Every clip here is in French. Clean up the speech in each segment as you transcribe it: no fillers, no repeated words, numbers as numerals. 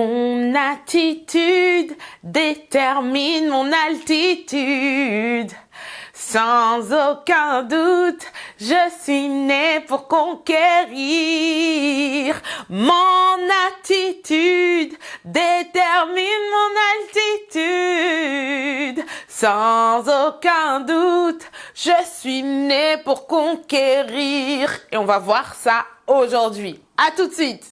Mon attitude détermine mon altitude. Sans aucun doute, je suis née pour conquérir. Mon attitude détermine mon altitude. Sans aucun doute, je suis née pour conquérir. Et on va voir ça aujourd'hui. À tout de suite.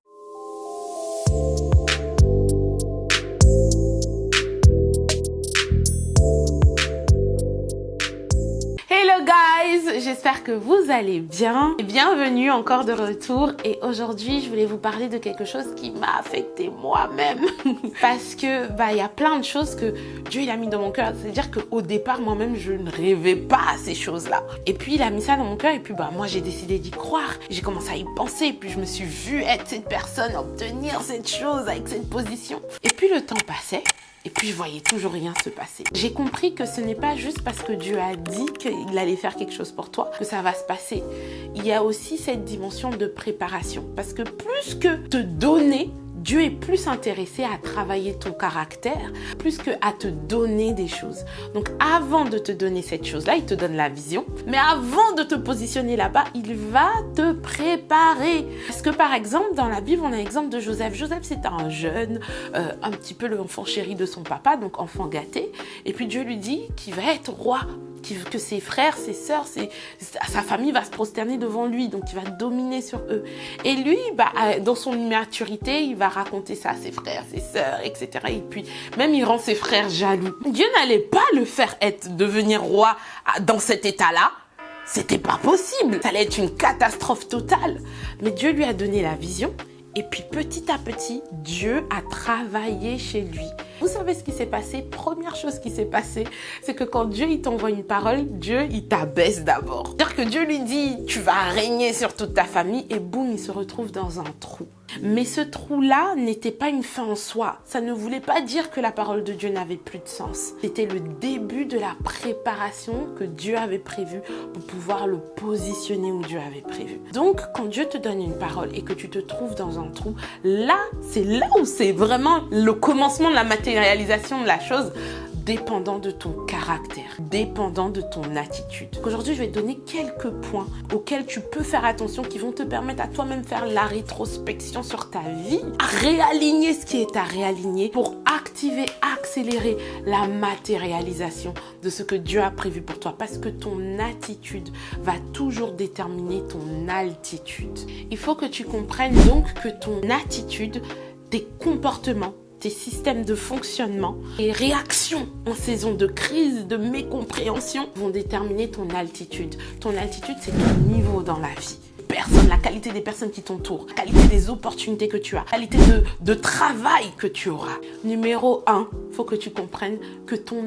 Hello guys, j'espère que vous allez bien. Bienvenue encore de retour et aujourd'hui je voulais vous parler de quelque chose qui m'a affecté moi-même parce que il y a plein de choses que Dieu il a mis dans mon cœur. C'est-à-dire qu'au départ moi-même je ne rêvais pas à ces choses-là. Et puis il a mis ça dans mon cœur et puis moi j'ai décidé d'y croire. J'ai commencé à y penser et puis je me suis vue être cette personne, obtenir cette chose avec cette position. Et puis le temps passait. Et puis, je voyais toujours rien se passer. J'ai compris que ce n'est pas juste parce que Dieu a dit qu'il allait faire quelque chose pour toi que ça va se passer. Il y a aussi cette dimension de préparation. Parce que plus que te donner, Dieu est plus intéressé à travailler ton caractère, plus que à te donner des choses. Donc, avant de te donner cette chose-là, il te donne la vision. Mais avant de te positionner là-bas, il va te préparer. Parce que, par exemple, dans la Bible, on a l'exemple de Joseph. Joseph, c'était un jeune, un petit peu l'enfant chéri de son papa, donc enfant gâté. Et puis, Dieu lui dit qu'il va être roi. Que ses frères, ses sœurs, sa famille va se prosterner devant lui, donc il va dominer sur eux. Et lui, dans son immaturité, il va raconter ça à ses frères, ses sœurs, etc. Et puis, même il rend ses frères jaloux. Dieu n'allait pas le faire devenir roi dans cet état-là. C'était pas possible. Ça allait être une catastrophe totale. Mais Dieu lui a donné la vision. Et puis petit à petit, Dieu a travaillé chez lui. Vous savez ce qui s'est passé? Première chose qui s'est passée, c'est que quand Dieu il t'envoie une parole, Dieu il t'abaisse d'abord. C'est-à-dire que Dieu lui dit, tu vas régner sur toute ta famille et boum, il se retrouve dans un trou. Mais ce trou-là n'était pas une fin en soi. Ça ne voulait pas dire que la parole de Dieu n'avait plus de sens. C'était le début de la préparation que Dieu avait prévue pour pouvoir le positionner où Dieu avait prévu. Donc, quand Dieu te donne une parole et que tu te trouves dans un trou, là, c'est là où c'est vraiment le commencement de la matérialisation de la chose, dépendant de ton caractère, dépendant de ton attitude. Aujourd'hui, je vais te donner quelques points auxquels tu peux faire attention qui vont te permettre à toi-même faire la rétrospection sur ta vie, à réaligner ce qui est à réaligner pour activer, accélérer la matérialisation de ce que Dieu a prévu pour toi parce que ton attitude va toujours déterminer ton altitude. Il faut que tu comprennes donc que ton attitude, tes comportements, tes systèmes de fonctionnement et réactions en saison de crise, de mécompréhension vont déterminer ton altitude. Ton altitude, c'est ton niveau dans la vie. La qualité des personnes qui t'entourent, la qualité des opportunités que tu as, la qualité de travail que tu auras. Numéro 1, il faut que tu comprennes que ton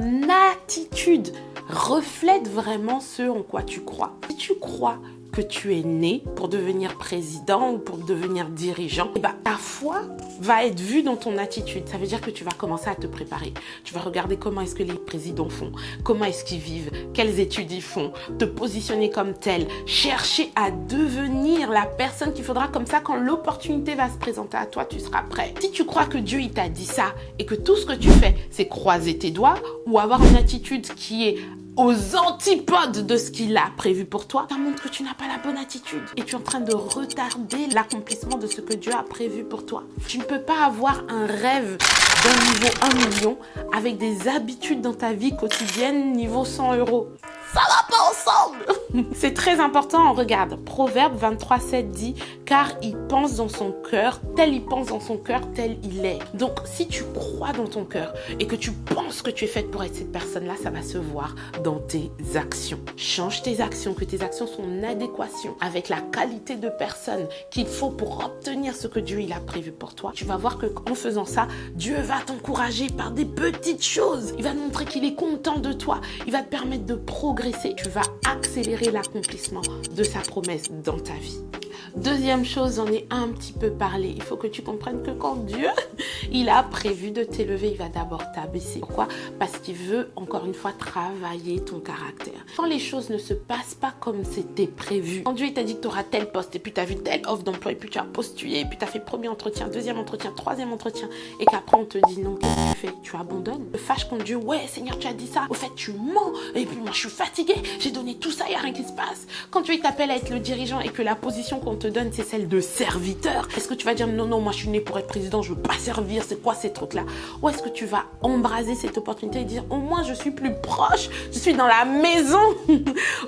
attitude reflète vraiment ce en quoi tu crois. Si tu crois que tu es né pour devenir président ou pour devenir dirigeant, ta foi va être vue dans ton attitude. Ça veut dire que tu vas commencer à te préparer. Tu vas regarder comment est-ce que les présidents font, comment est-ce qu'ils vivent, quelles études ils font, te positionner comme tel, chercher à devenir la personne qu'il faudra comme ça quand l'opportunité va se présenter à toi, tu seras prêt. Si tu crois que Dieu il t'a dit ça et que tout ce que tu fais, c'est croiser tes doigts ou avoir une attitude qui est aux antipodes de ce qu'il a prévu pour toi, ça montre que tu n'as pas la bonne attitude et tu es en train de retarder l'accomplissement de ce que Dieu a prévu pour toi. Tu ne peux pas avoir un rêve d'un niveau 1 million avec des habitudes dans ta vie quotidienne niveau 100 €. Ça va pas ensemble. C'est très important, regarde, Proverbe 23:7 dit « Car il pense dans son cœur, tel il pense dans son cœur, tel il est. » Donc, si tu crois dans ton cœur et que tu penses que tu es faite pour être cette personne-là, ça va se voir dans tes actions. Change tes actions, que tes actions sont en adéquation avec la qualité de personne qu'il faut pour obtenir ce que Dieu il a prévu pour toi. Tu vas voir qu'en faisant ça, Dieu va t'encourager par des petites choses. Il va te montrer qu'il est content de toi. Il va te permettre de progresser. Tu vas accélérer l'accomplissement de sa promesse dans ta vie. Deuxième chose, j'en ai un petit peu parlé. Il faut que tu comprennes que quand Dieu, il a prévu de t'élever, il va d'abord t'abaisser. Pourquoi? Parce qu'il veut, encore une fois, travailler ton caractère. Quand les choses ne se passent pas comme c'était prévu, quand Dieu il t'a dit que tu auras tel poste, et puis tu as vu telle offre d'emploi, et puis tu as postulé, et puis tu as fait premier entretien, deuxième entretien, troisième entretien, et qu'après on te dit non, qu'est-ce que tu fais? Tu abandonnes. Le fâche contre Dieu, ouais Seigneur, tu as dit ça, au fait tu mens, et puis moi je suis fatiguée, j'ai donné tout ça, il n'y a rien qui se passe. Quand Dieu il t'appelle à être le dirigeant et que la position qu'on te donne c'est celle de serviteur, est-ce que tu vas dire non, non, moi je suis né pour être président, je veux pas servir, c'est quoi ces trucs-là? Ou est-ce que tu vas embraser cette opportunité et dire au moins je suis plus proche, je suis dans la maison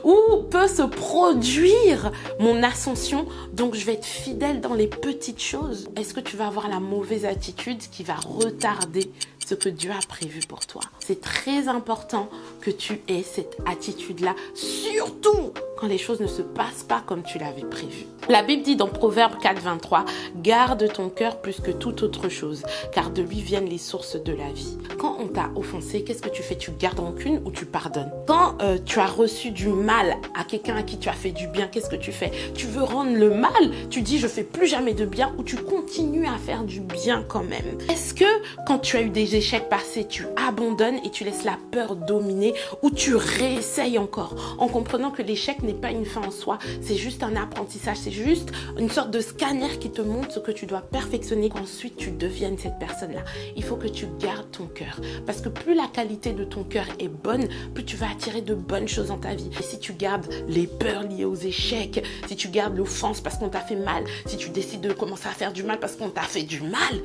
où peut se produire mon ascension, donc je vais être fidèle dans les petites choses? Est-ce que tu vas avoir la mauvaise attitude qui va retarder ce que Dieu a prévu pour toi? C'est très important que tu aies cette attitude-là, surtout quand les choses ne se passent pas comme tu l'avais prévu. La Bible dit dans Proverbe 4, 23, « Garde ton cœur plus que toute autre chose, car de lui viennent les sources de la vie. » Quand on t'a offensé, qu'est-ce que tu fais? Tu gardes rancune ou tu pardonnes? Quand tu as reçu du mal à quelqu'un à qui tu as fait du bien, qu'est-ce que tu fais? Tu veux rendre le mal, tu dis « je fais plus jamais de bien » ou tu continues à faire du bien quand même? Est-ce que quand tu as eu des échecs passés, tu abandonnes et tu laisses la peur dominer ou tu réessayes encore en comprenant que l'échec n'est pas une fin en soi, c'est juste un apprentissage, c'est juste une sorte de scanner qui te montre ce que tu dois perfectionner, qu'ensuite tu deviennes cette personne-là. Il faut que tu gardes ton cœur parce que plus la qualité de ton cœur est bonne, plus tu vas attirer de bonnes choses dans ta vie. Et si tu gardes les peurs liées aux échecs, si tu gardes l'offense parce qu'on t'a fait mal, si tu décides de commencer à faire du mal parce qu'on t'a fait du mal,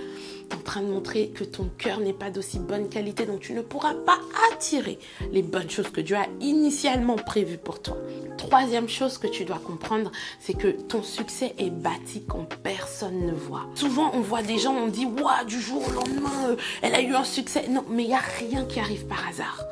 tu es en train de montrer que ton cœur n'est pas d'aussi bonne qualité, donc tu ne pourras pas attirer les bonnes choses que Dieu a initialement prévues pour toi. Troisième chose que tu dois comprendre, c'est que ton succès est bâti quand personne ne voit. Souvent, on voit des gens, on dit « Ouah, du jour au lendemain, elle a eu un succès. » Non, mais il n'y a rien qui arrive par hasard.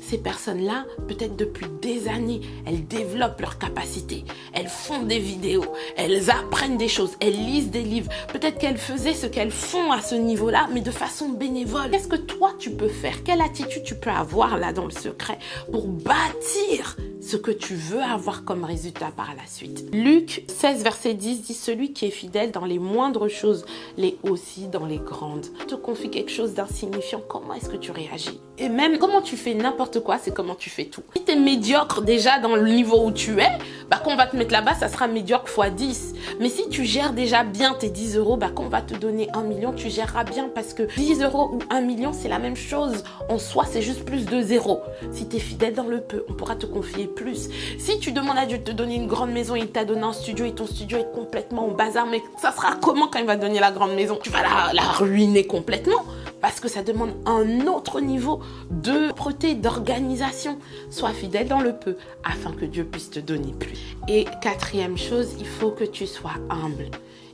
Ces personnes-là, peut-être depuis des années, elles développent leurs capacités, elles font des vidéos, elles apprennent des choses, elles lisent des livres. Peut-être qu'elles faisaient ce qu'elles font à ce niveau-là, mais de façon bénévole. Qu'est-ce que toi, tu peux faire? Quelle attitude tu peux avoir là dans le secret pour bâtir ce que tu veux avoir comme résultat par la suite? Luc 16, verset 10 dit « Celui qui est fidèle dans les moindres choses, l'est aussi dans les grandes. » On te confie quelque chose d'insignifiant, comment est-ce que tu réagis? Et même comment tu fais n'importe quoi, c'est comment tu fais tout. Si tu es médiocre déjà dans le niveau où tu es, bah quand on va te mettre là-bas, ça sera médiocre x 10. Mais si tu gères déjà bien tes 10 euros, bah quand on va te donner 1 million, tu géreras bien parce que 10 euros ou 1 million, c'est la même chose. En soi, c'est juste plus de zéro. Si tu es fidèle dans le peu, on pourra te confier plus. Si tu demandes à Dieu de te donner une grande maison, il t'a donné un studio et ton studio est complètement au bazar, mais ça sera comment quand il va te donner la grande maison? Tu vas la ruiner complètement parce que ça demande un autre niveau de propreté, d'organisation. Sois fidèle dans le peu afin que Dieu puisse te donner plus. Et quatrième chose, il faut que tu sois humble.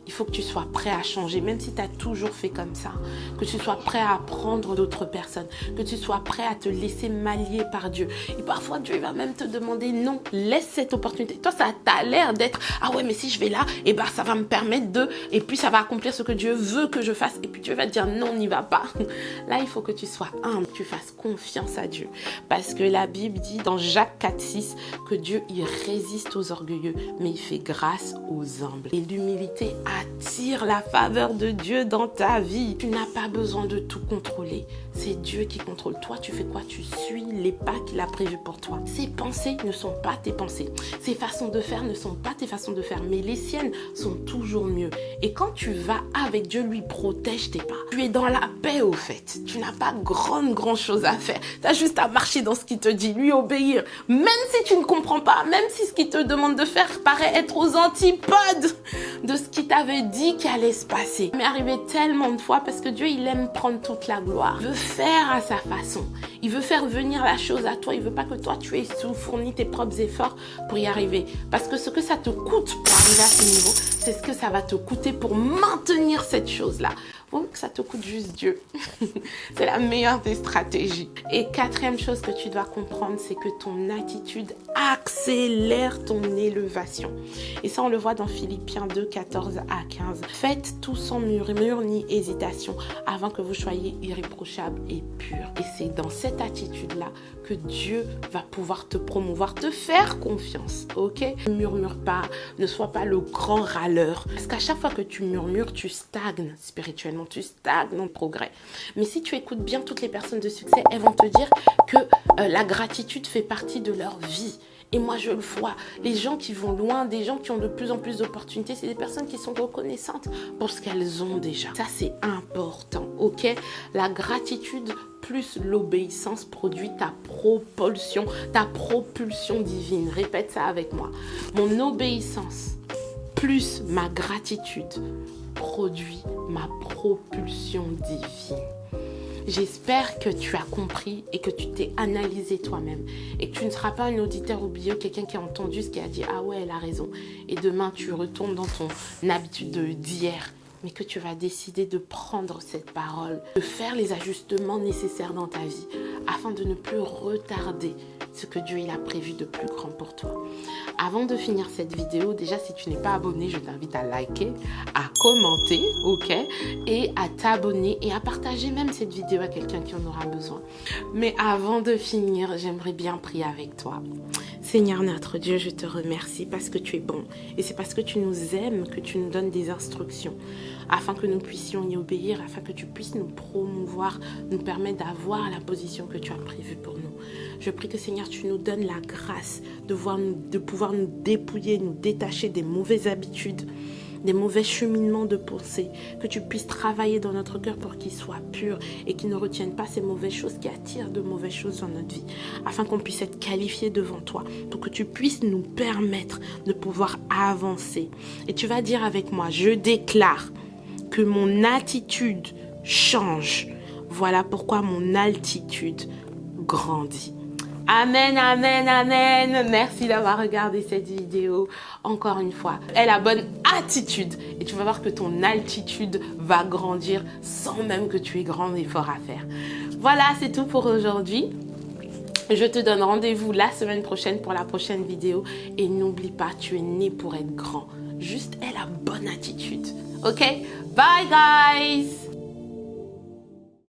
Il faut que tu sois prêt à changer, même si tu as toujours fait comme ça. Que tu sois prêt à apprendre d'autres personnes. Que tu sois prêt à te laisser manier par Dieu. Et parfois, Dieu va même te demander non, laisse cette opportunité. Toi, ça t'a l'air d'être, ah ouais, mais si je vais là, et ben ça va me permettre de, et puis ça va accomplir ce que Dieu veut que je fasse. Et puis Dieu va te dire non, n'y va pas. Là, il faut que tu sois humble, que tu fasses confiance à Dieu. Parce que la Bible dit dans Jacques 4, 6 que Dieu, il résiste aux orgueilleux, mais il fait grâce aux humbles. Et l'humilité attire la faveur de Dieu dans ta vie. Tu n'as pas besoin de tout contrôler. C'est Dieu qui contrôle. Toi, tu fais quoi? Tu suis les pas qu'il a prévus pour toi. Ses pensées ne sont pas tes pensées. Ses façons de faire ne sont pas tes façons de faire, mais les siennes sont toujours mieux. Et quand tu vas avec Dieu, lui protège tes pas. Tu es dans la paix au fait. Tu n'as pas grand chose à faire. Tu as juste à marcher dans ce qu'il te dit, lui obéir. Même si tu ne comprends pas, même si ce qu'il te demande de faire paraît être aux antipodes de ce qu'il t'avait dit qu'il allait se passer. Mais arrivé tellement de fois parce que Dieu, il aime prendre toute la gloire. Il veut faire à sa façon. Il veut faire venir la chose à toi. Il veut pas que toi, tu aies fourni tes propres efforts pour y arriver. Parce que ce que ça te coûte pour arriver à ce niveau, c'est ce que ça va te coûter pour maintenir cette chose-là. vaut mieux que ça te coûte juste Dieu. C'est la meilleure des stratégies. Et quatrième chose que tu dois comprendre, c'est que ton attitude accélère ton élévation. Et ça, on le voit dans Philippiens 2, 14 à 15. Faites tout sans murmure ni hésitation, avant que vous soyez irréprochables et purs. Et c'est dans cette attitude-là que Dieu va pouvoir te promouvoir, te faire confiance, ok? Ne murmure pas, ne sois pas le grand râleur. Parce qu'à chaque fois que tu murmures, tu stagnes spirituellement, tu stagnes dans le progrès. Mais si tu écoutes bien toutes les personnes de succès, elles vont te dire que la gratitude fait partie de leur vie. Et moi, je le vois, les gens qui vont loin, des gens qui ont de plus en plus d'opportunités, c'est des personnes qui sont reconnaissantes pour ce qu'elles ont déjà. Ça, c'est important, ok? La gratitude plus l'obéissance produit ta propulsion divine. Répète ça avec moi. Mon obéissance plus ma gratitude produit ma propulsion divine. J'espère que tu as compris et que tu t'es analysé toi-même et que tu ne seras pas un auditeur oublié, quelqu'un qui a entendu ce qui a dit « Ah ouais, elle a raison » et demain tu retournes dans ton habitude d'hier, mais que tu vas décider de prendre cette parole, de faire les ajustements nécessaires dans ta vie afin de ne plus retarder ce que Dieu il a prévu de plus grand pour toi. Avant de finir cette vidéo, déjà si tu n'es pas abonné, je t'invite à liker, à commenter, ok, et à t'abonner et à partager même cette vidéo à quelqu'un qui en aura besoin. Mais avant de finir, j'aimerais bien prier avec toi. Seigneur notre Dieu, je te remercie parce que tu es bon et c'est parce que tu nous aimes que tu nous donnes des instructions afin que nous puissions y obéir, afin que tu puisses nous promouvoir, nous permettre d'avoir la position que tu as prévue pour nous. Je prie que Seigneur, tu nous donnes la grâce de pouvoir nous dépouiller, nous détacher des mauvaises habitudes, des mauvais cheminements de pensée, que tu puisses travailler dans notre cœur pour qu'il soit pur et qu'il ne retienne pas ces mauvaises choses qui attirent de mauvaises choses dans notre vie, afin qu'on puisse être qualifié devant toi, pour que tu puisses nous permettre de pouvoir avancer. Et tu vas dire avec moi, je déclare que mon attitude change. Voilà pourquoi mon altitude grandit. Amen, amen, amen. Merci d'avoir regardé cette vidéo. Encore une fois, aie la bonne attitude et tu vas voir que ton altitude va grandir sans même que tu aies grand effort à faire. Voilà, c'est tout pour aujourd'hui. Je te donne rendez-vous la semaine prochaine pour la prochaine vidéo. Et n'oublie pas, tu es né pour être grand. Juste aie la bonne attitude. Ok? Bye guys!